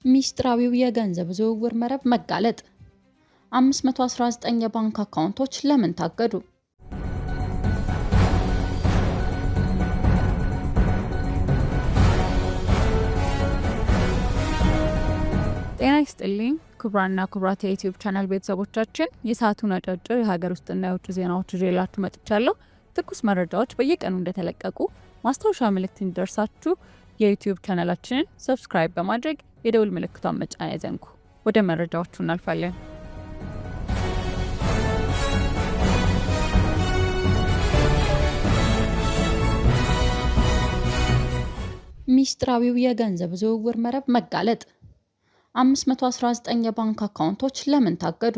ሚስጥራዊው የገንዘብ ዝውውር መረብ መጋለጥ 519 የባንክ አካውንቶች ለምን ታገዱ? ጤና ይስጥልኝ ክቡራንና ክቡራት የዩቲዩብ ቻናል ቤተሰቦቻችን፣ የሰዓቱን አጫጭር የሀገር ውስጥና የውጭ ዜናዎች ይዤላችሁ መጥቻለሁ። ትኩስ መረጃዎች በየቀኑ እንደተለቀቁ ማስታወሻ ምልክት እንዲደርሳችሁ የዩቲዩብ ቻናላችንን ሰብስክራይብ በማድረግ የደውል ምልክቷን መጫን አይዘንጉ። ወደ መረጃዎቹ እናልፋለን። ሚስጥራዊው የገንዘብ ዝውውር መረብ መጋለጥ 519 የባንክ አካውንቶች ለምን ታገዱ?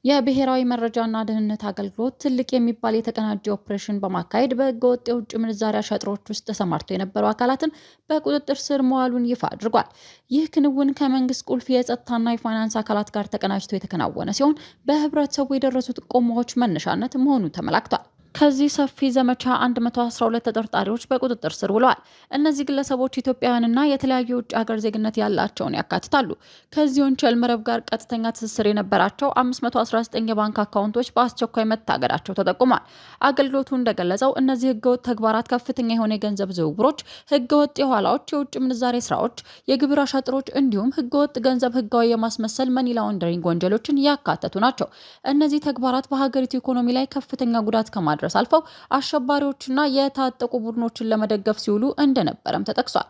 የብሔራዊ መረጃና ደህንነት አገልግሎት ትልቅ የሚባል የተቀናጀ ኦፕሬሽን በማካሄድ በህገወጥ የውጭ ምንዛሪ አሻጥሮች ውስጥ ተሰማርተው የነበሩ አካላትን በቁጥጥር ስር መዋሉን ይፋ አድርጓል። ይህ ክንውን ከመንግስት ቁልፍ የጸጥታና የፋይናንስ አካላት ጋር ተቀናጅቶ የተከናወነ ሲሆን በህብረተሰቡ የደረሱ ጥቆማዎች መነሻነት መሆኑ ተመላክቷል። ከዚህ ሰፊ ዘመቻ 112 ተጠርጣሪዎች በቁጥጥር ስር ውለዋል። እነዚህ ግለሰቦች ኢትዮጵያውያንና የተለያዩ የውጭ ሀገር ዜግነት ያላቸውን ያካትታሉ። ከዚህ ወንጀል መረብ ጋር ቀጥተኛ ትስስር የነበራቸው 519 የባንክ አካውንቶች በአስቸኳይ መታገዳቸው ተጠቁሟል። አገልግሎቱ እንደገለጸው እነዚህ ህገወጥ ተግባራት ከፍተኛ የሆነ የገንዘብ ዝውውሮች፣ ህገወጥ የኋላዎች፣ የውጭ ምንዛሬ ስራዎች፣ የግብር አሻጥሮች እንዲሁም ህገወጥ ገንዘብ ህጋዊ የማስመሰል መኒ ላውንደሪንግ ወንጀሎችን ያካተቱ ናቸው። እነዚህ ተግባራት በሀገሪቱ ኢኮኖሚ ላይ ከፍተኛ ጉዳት ከማድረስ አልፈው አሸባሪዎችና የታጠቁ ቡድኖችን ለመደገፍ ሲውሉ እንደነበረም ተጠቅሷል።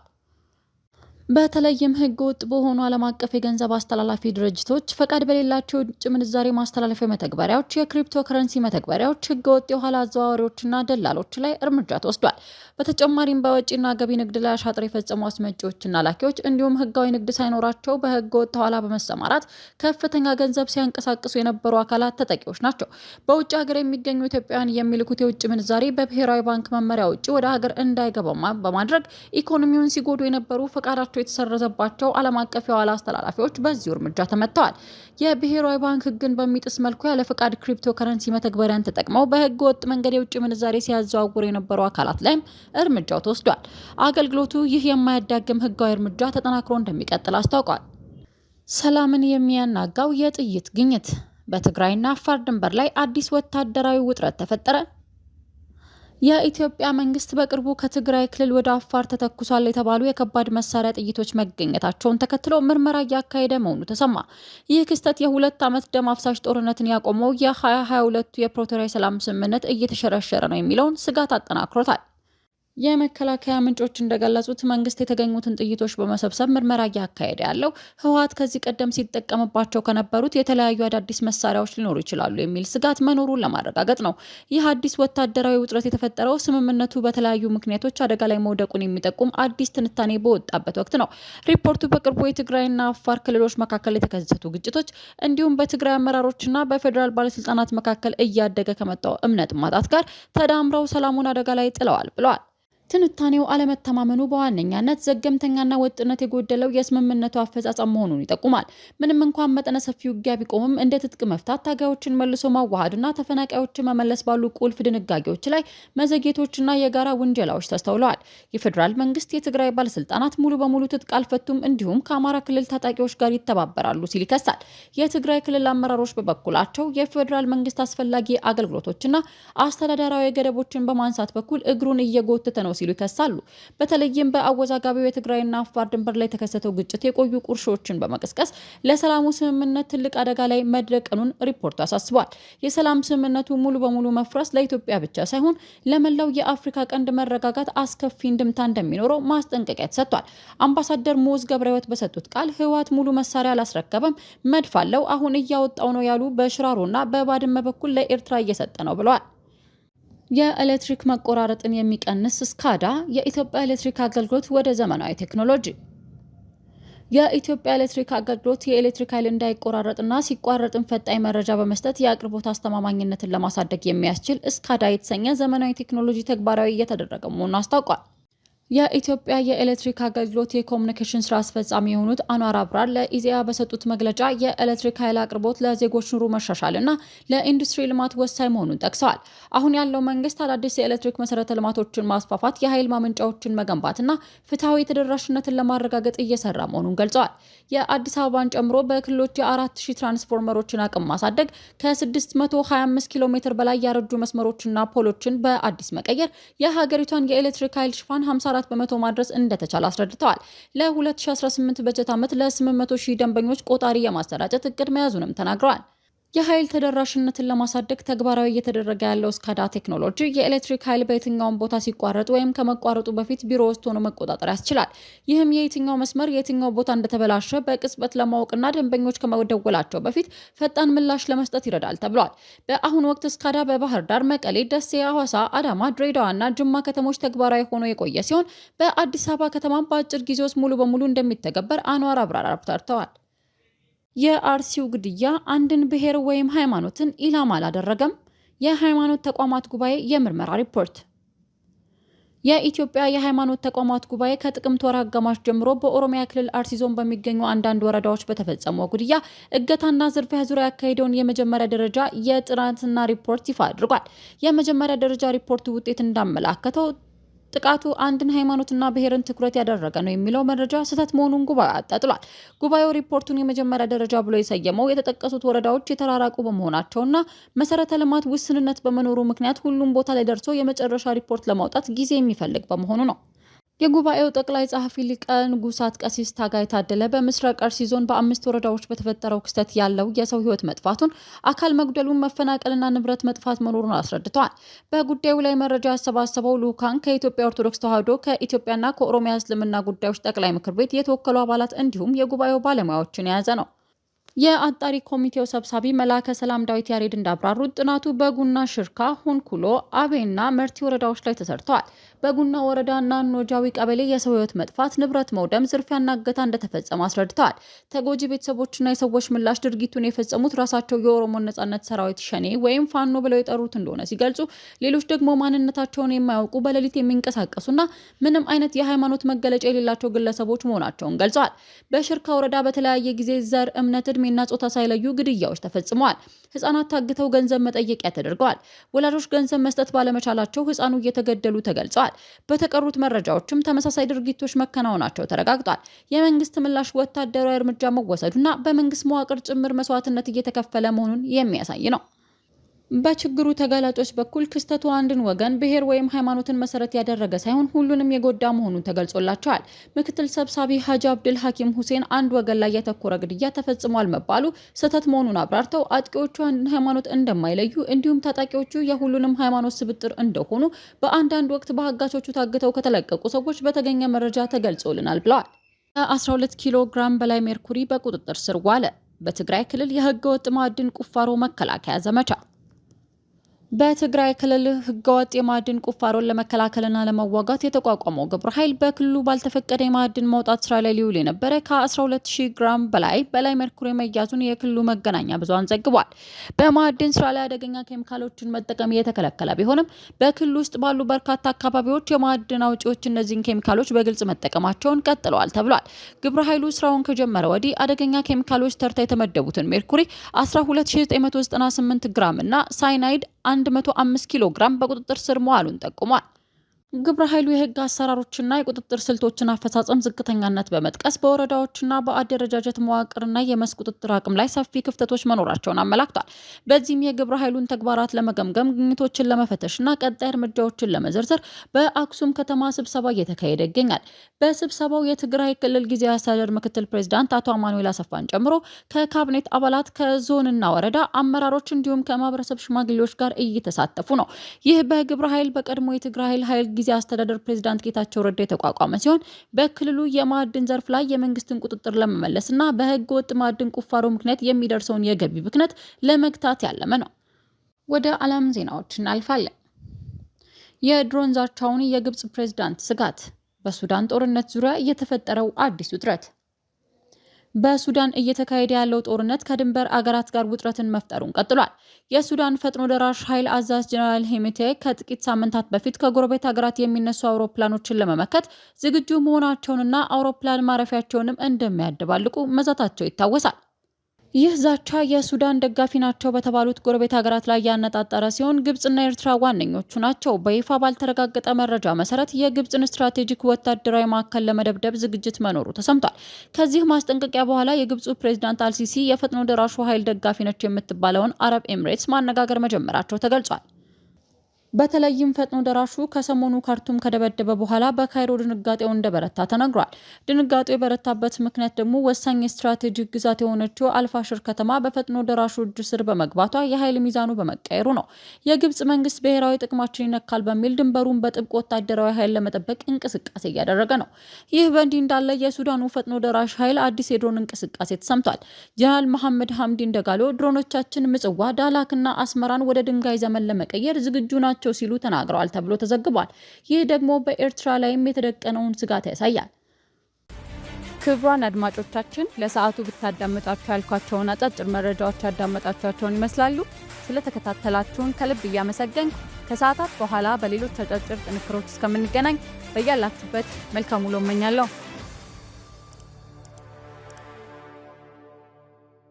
በተለይም ህገ ወጥ በሆኑ ዓለም አቀፍ የገንዘብ አስተላላፊ ድርጅቶች፣ ፈቃድ በሌላቸው የውጭ ምንዛሬ ማስተላለፊያ መተግበሪያዎች፣ የክሪፕቶ ከረንሲ መተግበሪያዎች፣ ህገ ወጥ የኋላ አዘዋዋሪዎችና ደላሎች ላይ እርምጃ ተወስዷል። በተጨማሪም በወጪና ገቢ ንግድ ላይ አሻጥር የፈጸሙ አስመጪዎችና ላኪዎች እንዲሁም ህጋዊ ንግድ ሳይኖራቸው በህገ ወጥ ኋላ በመሰማራት ከፍተኛ ገንዘብ ሲያንቀሳቅሱ የነበሩ አካላት ተጠቂዎች ናቸው። በውጭ ሀገር የሚገኙ ኢትዮጵያውያን የሚልኩት የውጭ ምንዛሬ በብሔራዊ ባንክ መመሪያ ውጭ ወደ ሀገር እንዳይገባ በማድረግ ኢኮኖሚውን ሲጎዱ የነበሩ ፈቃዳቸው የተሰረዘባቸው ዓለም አቀፍ የኋላ አስተላላፊዎች በዚሁ እርምጃ ተመተዋል። የብሔራዊ ባንክ ህግን በሚጥስ መልኩ ያለ ፈቃድ ክሪፕቶ ከረንሲ መተግበሪያን ተጠቅመው በህገ ወጥ መንገድ የውጭ ምንዛሬ ሲያዘዋውሩ የነበሩ አካላት ላይም እርምጃው ተወስዷል። አገልግሎቱ ይህ የማያዳግም ህጋዊ እርምጃ ተጠናክሮ እንደሚቀጥል አስታውቋል። ሰላምን የሚያናጋው የጥይት ግኝት፣ በትግራይና አፋር ድንበር ላይ አዲስ ወታደራዊ ውጥረት ተፈጠረ። የኢትዮጵያ መንግስት በቅርቡ ከትግራይ ክልል ወደ አፋር ተተኩሷል የተባሉ የከባድ መሳሪያ ጥይቶች መገኘታቸውን ተከትሎ ምርመራ እያካሄደ መሆኑ ተሰማ። ይህ ክስተት የ2 ዓመት ደም አፍሳሽ ጦርነትን ያቆመው የ2022 የፕሪቶሪያ የሰላም ስምምነት እየተሸረሸረ ነው የሚለውን ስጋት አጠናክሮታል። የመከላከያ ምንጮች እንደገለጹት መንግስት የተገኙትን ጥይቶች በመሰብሰብ ምርመራ እያካሄደ ያለው ህወሓት ከዚህ ቀደም ሲጠቀምባቸው ከነበሩት የተለያዩ አዳዲስ መሳሪያዎች ሊኖሩ ይችላሉ የሚል ስጋት መኖሩን ለማረጋገጥ ነው። ይህ አዲስ ወታደራዊ ውጥረት የተፈጠረው ስምምነቱ በተለያዩ ምክንያቶች አደጋ ላይ መውደቁን የሚጠቁም አዲስ ትንታኔ በወጣበት ወቅት ነው። ሪፖርቱ በቅርቡ የትግራይና አፋር ክልሎች መካከል የተከሰቱ ግጭቶች እንዲሁም በትግራይ አመራሮችና በፌዴራል ባለስልጣናት መካከል እያደገ ከመጣው እምነት ማጣት ጋር ተዳምረው ሰላሙን አደጋ ላይ ጥለዋል ብለዋል። ትንታኔው አለመተማመኑ በዋነኛነት ዘገምተኛና ወጥነት የጎደለው የስምምነቱ አፈጻጸም መሆኑን ይጠቁማል። ምንም እንኳን መጠነ ሰፊ ውጊያ ቢቆምም እንደ ትጥቅ መፍታት፣ ታጋዮችን መልሶ ማዋሃድና ተፈናቃዮችን መመለስ ባሉ ቁልፍ ድንጋጌዎች ላይ መዘግየቶችና የጋራ ውንጀላዎች ተስተውለዋል። የፌዴራል መንግስት የትግራይ ባለስልጣናት ሙሉ በሙሉ ትጥቅ አልፈቱም፣ እንዲሁም ከአማራ ክልል ታጣቂዎች ጋር ይተባበራሉ ሲል ይከሳል። የትግራይ ክልል አመራሮች በበኩላቸው የፌዴራል መንግስት አስፈላጊ አገልግሎቶችና አስተዳደራዊ ገደቦችን በማንሳት በኩል እግሩን እየጎተተ ነው ሲሉ ይከሳሉ። በተለይም በአወዛጋቢው የትግራይና አፋር ድንበር ላይ የተከሰተው ግጭት የቆዩ ቁርሾችን በመቀስቀስ ለሰላሙ ስምምነት ትልቅ አደጋ ላይ መድረቅኑን ሪፖርቱ አሳስቧል። የሰላም ስምምነቱ ሙሉ በሙሉ መፍረስ ለኢትዮጵያ ብቻ ሳይሆን ለመላው የአፍሪካ ቀንድ መረጋጋት አስከፊ እንድምታ እንደሚኖረው ማስጠንቀቂያ ተሰጥቷል። አምባሳደር ሙዝ ገብረህይወት በሰጡት ቃል ህወሓት ሙሉ መሳሪያ አላስረከበም፣ መድፍ አለው፣ አሁን እያወጣው ነው ያሉ በሽራሮና በባድመ በኩል ለኤርትራ እየሰጠ ነው ብለዋል። የኤሌክትሪክ መቆራረጥን የሚቀንስ ስካዳ የኢትዮጵያ ኤሌክትሪክ አገልግሎት ወደ ዘመናዊ ቴክኖሎጂ። የኢትዮጵያ ኤሌክትሪክ አገልግሎት የኤሌክትሪክ ኃይል እንዳይቆራረጥና ሲቋረጥን ፈጣን መረጃ በመስጠት የአቅርቦት አስተማማኝነትን ለማሳደግ የሚያስችል ስካዳ የተሰኘ ዘመናዊ ቴክኖሎጂ ተግባራዊ እየተደረገ መሆኑን አስታውቋል። የኢትዮጵያ የኤሌክትሪክ አገልግሎት የኮሙኒኬሽን ስራ አስፈጻሚ የሆኑት አንዋር አብራር ለኢዜአ በሰጡት መግለጫ የኤሌክትሪክ ኃይል አቅርቦት ለዜጎች ኑሮ መሻሻልና ለኢንዱስትሪ ልማት ወሳኝ መሆኑን ጠቅሰዋል። አሁን ያለው መንግስት አዳዲስ የኤሌክትሪክ መሰረተ ልማቶችን ማስፋፋት፣ የኃይል ማመንጫዎችን መገንባትና ፍትሐዊ ተደራሽነትን ለማረጋገጥ እየሰራ መሆኑን ገልጸዋል። የአዲስ አበባን ጨምሮ በክልሎች የ4000 ትራንስፎርመሮችን አቅም ማሳደግ፣ ከ625 ኪሎ ሜትር በላይ ያረጁ መስመሮችና ፖሎችን በአዲስ መቀየር የሀገሪቷን የኤሌክትሪክ ኃይል ሽፋን 54 በመቶ ማድረስ እንደተቻለ አስረድተዋል። ለ2018 በጀት ዓመት ለ800,000 ደንበኞች ቆጣሪ የማሰራጨት እቅድ መያዙንም ተናግረዋል። የኃይል ተደራሽነትን ለማሳደግ ተግባራዊ እየተደረገ ያለው ስካዳ ቴክኖሎጂ የኤሌክትሪክ ኃይል በየትኛውም ቦታ ሲቋረጥ ወይም ከመቋረጡ በፊት ቢሮ ውስጥ ሆኖ መቆጣጠር ያስችላል። ይህም የየትኛው መስመር የትኛው ቦታ እንደተበላሸ በቅጽበት ለማወቅና ደንበኞች ከመደወላቸው በፊት ፈጣን ምላሽ ለመስጠት ይረዳል ተብሏል። በአሁኑ ወቅት ስካዳ በባህር ዳር፣ መቀሌ፣ ደሴ፣ ሐዋሳ፣ አዳማ፣ ድሬዳዋና ጅማ ከተሞች ተግባራዊ ሆኖ የቆየ ሲሆን በአዲስ አበባ ከተማ በአጭር ጊዜ ውስጥ ሙሉ በሙሉ እንደሚተገበር አንዋር አብራር አብራርተዋል። የአርሲው ግድያ አንድን ብሔር ወይም ሃይማኖትን ኢላማ አላደረገም። የሃይማኖት ተቋማት ጉባኤ የምርመራ ሪፖርት። የኢትዮጵያ የሃይማኖት ተቋማት ጉባኤ ከጥቅምት ወር አጋማሽ ጀምሮ በኦሮሚያ ክልል አርሲ ዞን በሚገኙ አንዳንድ ወረዳዎች በተፈጸመው ግድያ፣ እገታና ዝርፊያ ዙሪያ ያካሄደውን የመጀመሪያ ደረጃ የጥናትና ሪፖርት ይፋ አድርጓል። የመጀመሪያ ደረጃ ሪፖርቱ ውጤት እንዳመላከተው ጥቃቱ አንድን ሃይማኖትና ብሔርን ትኩረት ያደረገ ነው የሚለው መረጃ ስህተት መሆኑን ጉባኤው አጣጥሏል። ጉባኤው ሪፖርቱን የመጀመሪያ ደረጃ ብሎ የሰየመው የተጠቀሱት ወረዳዎች የተራራቁ በመሆናቸውና መሰረተ ልማት ውስንነት በመኖሩ ምክንያት ሁሉም ቦታ ላይ ደርሶ የመጨረሻ ሪፖርት ለማውጣት ጊዜ የሚፈልግ በመሆኑ ነው። የጉባኤው ጠቅላይ ጸሐፊ ሊቀ ንጉሳት ቀሲስ ታጋይ ታደለ በምስራቅ አርሲ ዞን በ5 ወረዳዎች በተፈጠረው ክስተት ያለው የሰው ሕይወት መጥፋቱን፣ አካል መጉደሉን፣ መፈናቀልና ንብረት መጥፋት መኖሩን አስረድተዋል። በጉዳዩ ላይ መረጃ ያሰባሰበው ልዑካን ከኢትዮጵያ ኦርቶዶክስ ተዋሕዶ፣ ከኢትዮጵያና ከኦሮሚያ እስልምና ጉዳዮች ጠቅላይ ምክር ቤት የተወከሉ አባላት እንዲሁም የጉባኤው ባለሙያዎችን የያዘ ነው። የአጣሪ ኮሚቴው ሰብሳቢ መላከ ሰላም ዳዊት ያሬድ እንዳብራሩት ጥናቱ በጉና ሽርካ፣ ሁንኩሎ፣ አቤና መርቲ ወረዳዎች ላይ ተሰርተዋል። በጉና ወረዳና ኖጃዊ ቀበሌ የሰው ሕይወት መጥፋት፣ ንብረት መውደም፣ ዝርፊያና እገታ እንደተፈጸመ አስረድተዋል። ተጎጂ ቤተሰቦችና የሰዎች ምላሽ ድርጊቱን የፈጸሙት ራሳቸው የኦሮሞ ነጻነት ሰራዊት ሸኔ ወይም ፋኖ ብለው የጠሩት እንደሆነ ሲገልጹ፣ ሌሎች ደግሞ ማንነታቸውን የማያውቁ በሌሊት የሚንቀሳቀሱና ምንም አይነት የሃይማኖት መገለጫ የሌላቸው ግለሰቦች መሆናቸውን ገልጸዋል። በሽርካ ወረዳ በተለያየ ጊዜ ዘር፣ እምነት፣ እድሜና ጾታ ሳይለዩ ግድያዎች ተፈጽመዋል። ህጻናት ታግተው ገንዘብ መጠየቂያ ተደርገዋል። ወላጆች ገንዘብ መስጠት ባለመቻላቸው ህጻኑ እየተገደሉ ተገልጸዋል። በተቀሩት መረጃዎችም ተመሳሳይ ድርጊቶች መከናወናቸው ተረጋግጧል። የመንግስት ምላሽ ወታደራዊ እርምጃ መወሰዱና በመንግስት መዋቅር ጭምር መስዋዕትነት እየተከፈለ መሆኑን የሚያሳይ ነው። በችግሩ ተጋላጮች በኩል ክስተቱ አንድን ወገን ብሔር ወይም ሃይማኖትን መሰረት ያደረገ ሳይሆን ሁሉንም የጎዳ መሆኑን ተገልጾላቸዋል። ምክትል ሰብሳቢ ሀጂ አብድል ሐኪም ሁሴን አንድ ወገን ላይ ያተኮረ ግድያ ተፈጽሟል መባሉ ስህተት መሆኑን አብራርተው አጥቂዎቹ አንድን ሃይማኖት እንደማይለዩ እንዲሁም ታጣቂዎቹ የሁሉንም ሃይማኖት ስብጥር እንደሆኑ በአንዳንድ ወቅት በአጋቾቹ ታግተው ከተለቀቁ ሰዎች በተገኘ መረጃ ተገልጾልናል ብለዋል። ከ12 ኪሎ ግራም በላይ ሜርኩሪ በቁጥጥር ስር ዋለ። በትግራይ ክልል የህገ ወጥ ማዕድን ቁፋሮ መከላከያ ዘመቻ። በትግራይ ክልል ህገወጥ የማዕድን ቁፋሮን ለመከላከልና ለመዋጋት የተቋቋመው ግብረ ኃይል በክልሉ ባልተፈቀደ የማዕድን ማውጣት ስራ ላይ ሊውል የነበረ ከ12000 ግራም በላይ ሜርኩሪ መያዙን የክልሉ መገናኛ ብዙሃን ዘግቧል። በማዕድን ስራ ላይ አደገኛ ኬሚካሎችን መጠቀም እየተከለከለ ቢሆንም በክልሉ ውስጥ ባሉ በርካታ አካባቢዎች የማዕድን አውጪዎች እነዚህን ኬሚካሎች በግልጽ መጠቀማቸውን ቀጥለዋል ተብሏል። ግብረ ኃይሉ ስራውን ከጀመረ ወዲህ አደገኛ ኬሚካሎች ተርታ የተመደቡትን ሜርኩሪ 12998 ግራም እና ሳይናይድ 105 ኪሎ ግራም በቁጥጥር ስር መዋሉን ጠቁሟል። ግብረ ኃይሉ የህግ አሰራሮችና የቁጥጥር ስልቶችን አፈጻጸም ዝቅተኛነት በመጥቀስ በወረዳዎችና በአደረጃጀት መዋቅርና የመስክ ቁጥጥር አቅም ላይ ሰፊ ክፍተቶች መኖራቸውን አመላክቷል። በዚህም የግብረ ኃይሉን ተግባራት ለመገምገም፣ ግኝቶችን ለመፈተሽና ቀጣይ እርምጃዎችን ለመዘርዘር በአክሱም ከተማ ስብሰባ እየተካሄደ ይገኛል። በስብሰባው የትግራይ ክልል ጊዜያዊ አስተዳደር ምክትል ፕሬዚዳንት አቶ አማኑኤል አሰፋን ጨምሮ ከካቢኔት አባላት፣ ከዞንና ወረዳ አመራሮች እንዲሁም ከማህበረሰብ ሽማግሌዎች ጋር እየተሳተፉ ነው። ይህ በግብረ ኃይል በቀድሞ የትግራይ ኃይል ጊዜ አስተዳደር ፕሬዝዳንት ጌታቸው ረዳ የተቋቋመ ሲሆን በክልሉ የማዕድን ዘርፍ ላይ የመንግስትን ቁጥጥር ለመመለስና በህገ ወጥ ማዕድን ቁፋሮ ምክንያት የሚደርሰውን የገቢ ብክነት ለመግታት ያለመ ነው። ወደ ዓለም ዜናዎች እናልፋለን። የድሮን ዛቻውን የግብጽ ፕሬዝዳንት ስጋት። በሱዳን ጦርነት ዙሪያ የተፈጠረው አዲስ ውጥረት። በሱዳን እየተካሄደ ያለው ጦርነት ከድንበር አገራት ጋር ውጥረትን መፍጠሩን ቀጥሏል። የሱዳን ፈጥኖ ደራሽ ኃይል አዛዥ ጀነራል ሄሜቲ ከጥቂት ሳምንታት በፊት ከጎረቤት ሀገራት የሚነሱ አውሮፕላኖችን ለመመከት ዝግጁ መሆናቸውንና አውሮፕላን ማረፊያቸውንም እንደሚያደባልቁ መዛታቸው ይታወሳል። ይህ ዛቻ የሱዳን ደጋፊ ናቸው በተባሉት ጎረቤት ሀገራት ላይ ያነጣጠረ ሲሆን ግብጽና ኤርትራ ዋነኞቹ ናቸው። በይፋ ባልተረጋገጠ መረጃ መሰረት የግብጽን ስትራቴጂክ ወታደራዊ ማዕከል ለመደብደብ ዝግጅት መኖሩ ተሰምቷል። ከዚህ ማስጠንቀቂያ በኋላ የግብጹ ፕሬዝዳንት አልሲሲ የፈጥኖ ደራሹ ኃይል ደጋፊ ነች የምትባለውን አረብ ኤምሬትስ ማነጋገር መጀመራቸው ተገልጿል። በተለይም ፈጥኖ ደራሹ ከሰሞኑ ካርቱም ከደበደበ በኋላ በካይሮ ድንጋጤው እንደበረታ ተነግሯል። ድንጋጤው የበረታበት ምክንያት ደግሞ ወሳኝ የስትራቴጂክ ግዛት የሆነችው አልፋሽር ከተማ በፈጥኖ ደራሹ እጅ ስር በመግባቷ የኃይል ሚዛኑ በመቀየሩ ነው። የግብጽ መንግስት ብሔራዊ ጥቅማችን ይነካል በሚል ድንበሩን በጥብቅ ወታደራዊ ኃይል ለመጠበቅ እንቅስቃሴ እያደረገ ነው። ይህ በእንዲህ እንዳለ የሱዳኑ ፈጥኖ ደራሽ ኃይል አዲስ የድሮን እንቅስቃሴ ተሰምቷል። ጀነራል መሐመድ ሐምዲን ደጋሎ ድሮኖቻችን ምጽዋ፣ ዳላክና አስመራን ወደ ድንጋይ ዘመን ለመቀየር ዝግጁ ናቸው ሲሉ ተናግረዋል ተብሎ ተዘግቧል። ይህ ደግሞ በኤርትራ ላይም የተደቀነውን ስጋት ያሳያል። ክቡራን አድማጮቻችን ለሰዓቱ ብታዳምጣችሁ ያልኳቸውን አጫጭር መረጃዎች ያዳመጣችኋቸውን ይመስላሉ። ስለተከታተላችሁን ከልብ እያመሰገንኩ ከሰዓታት በኋላ በሌሎች አጫጭር ጥንክሮች እስከምንገናኝ በያላችሁበት መልካም ውሎ እመኛለሁ።